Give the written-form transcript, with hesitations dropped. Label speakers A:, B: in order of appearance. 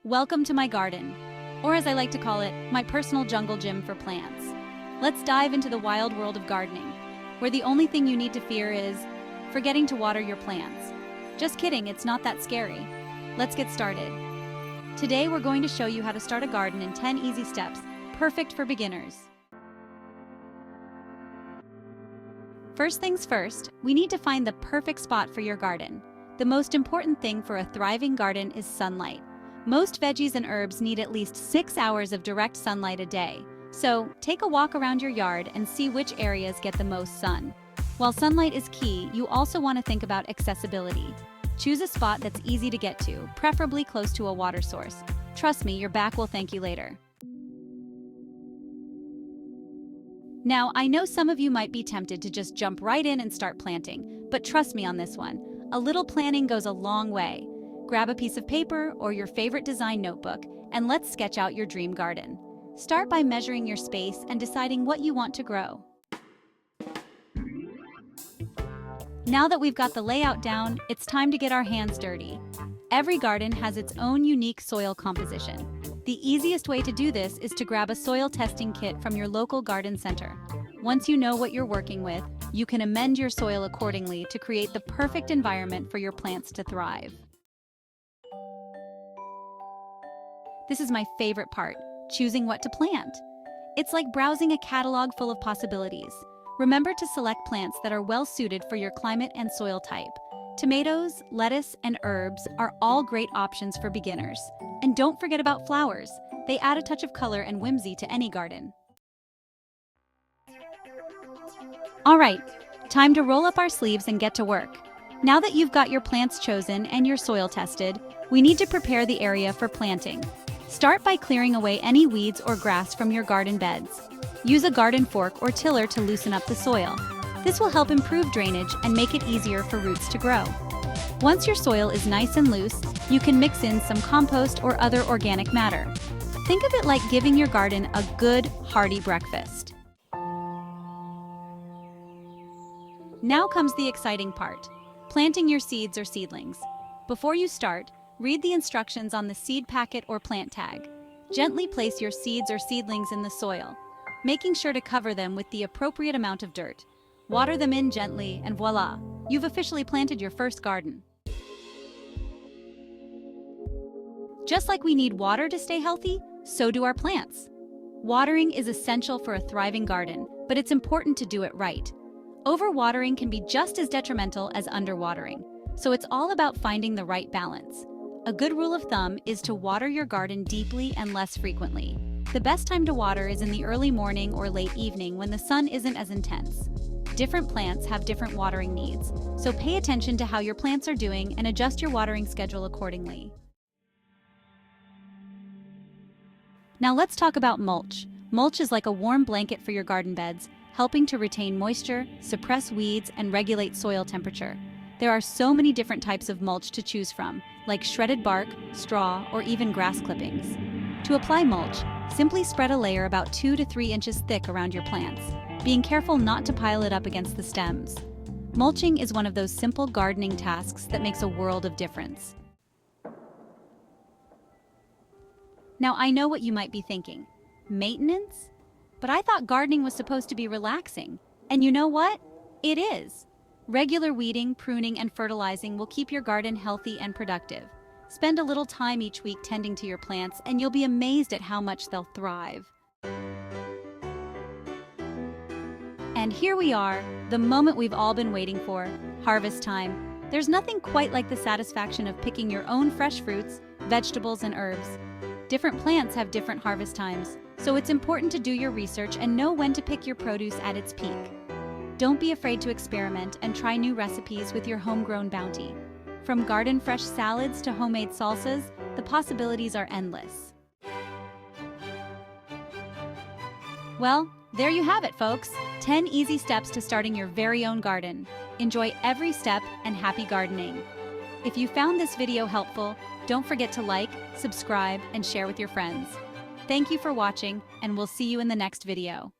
A: Welcome to my garden, or as I like to call it, my personal jungle gym for plants. Let's dive into the wild world of gardening, where the only thing you need to fear is forgetting to water your plants. Just kidding, it's not that scary. Let's get started. Today we're going to show you how to start a garden in 10 easy steps, perfect for beginners. First things first, we need to find the perfect spot for your garden. The most important thing for a thriving garden is sunlight. Most veggies and herbs need at least 6 hours of direct sunlight a day. So, take a walk around your yard and see which areas get the most sun. While sunlight is key, you also want to think about accessibility. Choose a spot that's easy to get to, preferably close to a water source. Trust me, your back will thank you later. Now, I know some of you might be tempted to just jump right in and start planting, but trust me on this one. A little planning goes a long way. Grab a piece of paper or your favorite design notebook, and let's sketch out your dream garden. Start by measuring your space and deciding what you want to grow. Now that we've got the layout down, it's time to get our hands dirty. Every garden has its own unique soil composition. The easiest way to do this is to grab a soil testing kit from your local garden center. Once you know what you're working with, you can amend your soil accordingly to create the perfect environment for your plants to thrive. This is my favorite part, choosing what to plant. It's like browsing a catalog full of possibilities. Remember to select plants that are well suited for your climate and soil type. Tomatoes, lettuce, and herbs are all great options for beginners. And don't forget about flowers. They add a touch of color and whimsy to any garden. All right, time to roll up our sleeves and get to work. Now that you've got your plants chosen and your soil tested, we need to prepare the area for planting. Start by clearing away any weeds or grass from your garden beds. Use a garden fork or tiller to loosen up the soil. This will help improve drainage and make it easier for roots to grow. Once your soil is nice and loose, you can mix in some compost or other organic matter. Think of it like giving your garden a good, hearty breakfast. Now comes the exciting part, planting your seeds or seedlings. Before you start, read the instructions on the seed packet or plant tag. Gently place your seeds or seedlings in the soil, making sure to cover them with the appropriate amount of dirt. Water them in gently, and voila, you've officially planted your first garden. Just like we need water to stay healthy, so do our plants. Watering is essential for a thriving garden, but it's important to do it right. Overwatering can be just as detrimental as underwatering, so it's all about finding the right balance. A good rule of thumb is to water your garden deeply and less frequently. The best time to water is in the early morning or late evening when the sun isn't as intense. Different plants have different watering needs, so pay attention to how your plants are doing and adjust your watering schedule accordingly. Now let's talk about mulch. Mulch is like a warm blanket for your garden beds, helping to retain moisture, suppress weeds, and regulate soil temperature. There are so many different types of mulch to choose from, like shredded bark, straw, or even grass clippings. To apply mulch, simply spread a layer about 2 to 3 inches thick around your plants, being careful not to pile it up against the stems. Mulching is one of those simple gardening tasks that makes a world of difference. Now I know what you might be thinking. Maintenance? But I thought gardening was supposed to be relaxing. And you know what? It is. Regular weeding, pruning, and fertilizing will keep your garden healthy and productive. Spend a little time each week tending to your plants, and you'll be amazed at how much they'll thrive. And here we are, the moment we've all been waiting for, harvest time. There's nothing quite like the satisfaction of picking your own fresh fruits, vegetables, and herbs. Different plants have different harvest times, so it's important to do your research and know when to pick your produce at its peak. Don't be afraid to experiment and try new recipes with your homegrown bounty. From garden-fresh salads to homemade salsas, the possibilities are endless. Well, there you have it, folks. 10 easy steps to starting your very own garden. Enjoy every step and happy gardening. If you found this video helpful, don't forget to like, subscribe, and share with your friends. Thank you for watching, and we'll see you in the next video.